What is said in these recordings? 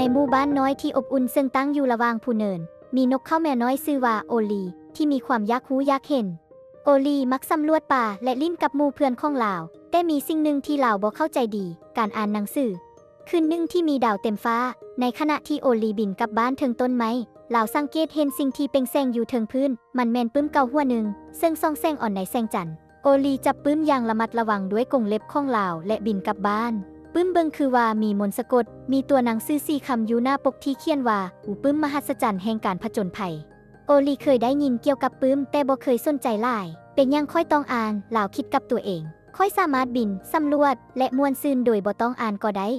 ในหมู่บ้านน้อยที่อบอุ่นซึ่งตั้งอยู่ระหว่างภูเนินมีนกเข้าแม่น้อยชื่อว่าโอลีที่มีความอยากรู้อยากเห็นโอลีมักสำรวจป่าและลิ้นกับหมู่เพื่อนของลาวแต่มีสิ่งหนึ่งที่ลาวบ่เข้าใจดีการอ่านหนังสือคืนหนึ่งที่มีดาวเต็มฟ้าในขณะที่โอลีบินกลับบ้านถึงต้นไม้ลาวสังเกตเห็นสิ่งที่เปล่งแสงอยู่เทิงพื้นมันแม่นปื้มเก่าหัวหนึ่งซึ่งส่องแสงอ่อนในแสงจันทร์โอลีจับปื้มอย่างระมัดระวังด้วยกรงเล็บของลาวและบินกลับบ้านปื้มเบิ่งคือว่ามีมนต์สะกดมีตัวหนังสือ4 คำอยู่หน้าปกที่เขียนว่าอูปื้มมหัศจรรย์แห่งการผจญภัยโอลีเคยได้ยินเกี่ยวกับปื้มแต่บ่เคยสนใจหลายเป็นยังค่อยต้องอ่านลาวคิดกับตัวเองค่อยสามารถบินสำรวจและม่วนซื่นโดยบ่ต้องอ่านก็ได้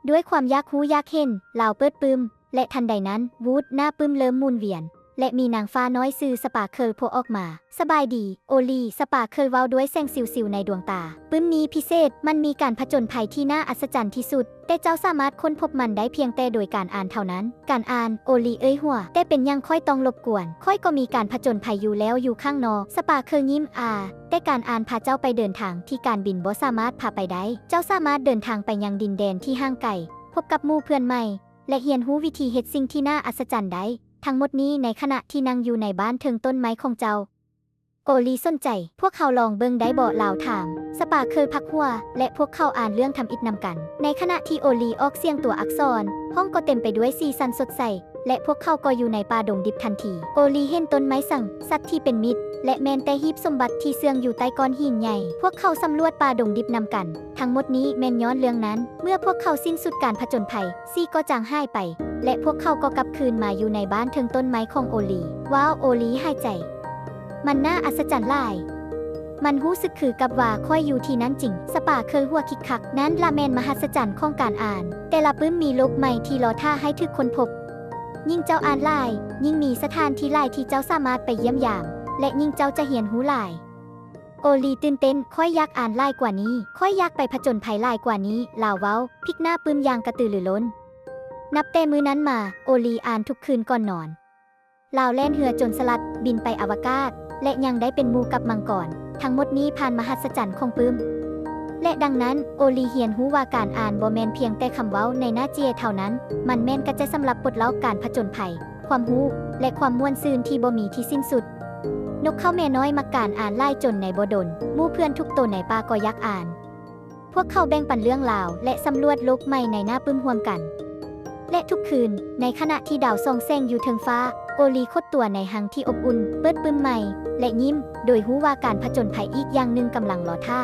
ด้วยความอยากรู้อยากเห็นลาวเปิดปื้มและทันใดนั้นวูดหน้าปื้มเริ่มหมุนเวียนและมีนางฟ้าน้อยชื่อสปาเคิลโผล่ออกมาสบายดีโอลีสปาเคิลเว้าด้วยแสงสิวๆในดวงตาปื้มนี้พิเศษมันมีการผจญภัยที่น่าอัศจรรย์ที่สุดแต่เจ้าสามารถค้นพบมันได้เพียงแต่โดยการอ่านเท่านั้นการอ่านโอลีเอ้ยหัวแต่เป็นยังค่อยต้องรบกวนค่อยก็มีการผจญภัยอยู่แล้วอยู่ข้างนอกสปาเคิลยิ้มแต่การอ่านพาเจ้าไปเดินทางที่การบินบ่สามารถพาไปได้เจ้าสามารถเดินทางไปยังดินแดนที่ห่างไกลพบกับหมู่เพื่อนใหม่และเรียนรู้วิธีเฮ็ดสิ่งที่น่าอัศจรรย์ได้ทั้งหมดนี้ในขณะที่นั่งอยู่ในบ้านเทิงต้นไม้ของเจ้าโอลีสนใจพวกเขาลองเบิ่งได้บ่ลาวถามสปาเคยพักหัวและพวกเขาอ่านเรื่องทำอิฐนำกันในขณะที่โอลีออกเสียงตัวอักษรห้องก็เต็มไปด้วยสีสันสดใสและพวกเขาก็อยู่ในป่าดงดิบทันทีโอลีเห็นต้นไม้สั่งสัตว์ที่เป็นมิตรและแมนแต่หีบสมบัติที่เสื่องอยู่ใต้ก้อนหินใหญ่พวกเขาสำรวจป่าดงดิบนำกันทั้งหมดนี้แมนย้อนเรื่องนั้นเมื่อพวกเขาสิ้นสุดการผจญภัยซี่ก็จางหายไปและพวกเขาก็กลับคืนมาอยู่ในบ้านเทิงต้นไม้ของโอลีว้าวโอลีหายใจมันน่าอัศจรรย์หลายมันรู้สึกคือกับว่าค่อยอยู่ที่นั้นจริงสปาเคยหัวคิกคักนั้นละแมนมหัศจรรย์ของการอ่านแต่ละปื้มมีโลกใหม่ที่รอท่าให้ทุกคนพบยิ่งเจ้าอ่านหลายยิ่งมีสถานที่หลายที่เจ้าสามารถไปเยี่ยมยามและยิ่งเจ้าจะเหียนหูหลายโอลีตื่นเต้นค่อยอยากอ่านหลายกว่านี้ค่อยอยากไปผจญภัยหลายกว่านี้ลาวเว้าพลิกหน้าปื้มอย่างกระตือรือร้นนับแต่มื้อนั้นมาโอลีอ่านทุกคืนก่อนนอนลาวแล่นเรือจนสลัดบินไปอวกาศและยังได้เป็นหมู่กับมังกรทั้งหมดนี้ผ่านมหัศจรรย์ของปื้มและดังนั้นโอลีเฮียนรู้ว่าการอ่านบ่แม่นเพียงแต่คำเว้าในหน้าเจียเท่านั้นมันแม่นกระจายสำหรับปลดล็อกการผจญภัยความรู้และความม่วนซื่นที่บ่มีที่สิ้นสุดนกเข้าแม่น้อยมักการอ่านไล่จนในบ่ดลหมู่เพื่อนทุกตัวในป่าก็อยากอ่านพวกเขาแบ่งปันเรื่องราวและสำรวจโลกใหม่ในหน้าปื้มร่วมกันและทุกคืนในขณะที่ดาวส่องแสงอยู่เทิงฟ้าโอลีคดตัวในหังที่อบอุ่นเปิดปื้มใหม่และยิ้มโดยรู้ว่าการผจญภัยอีกอย่างหนึ่งกำลังรอท่า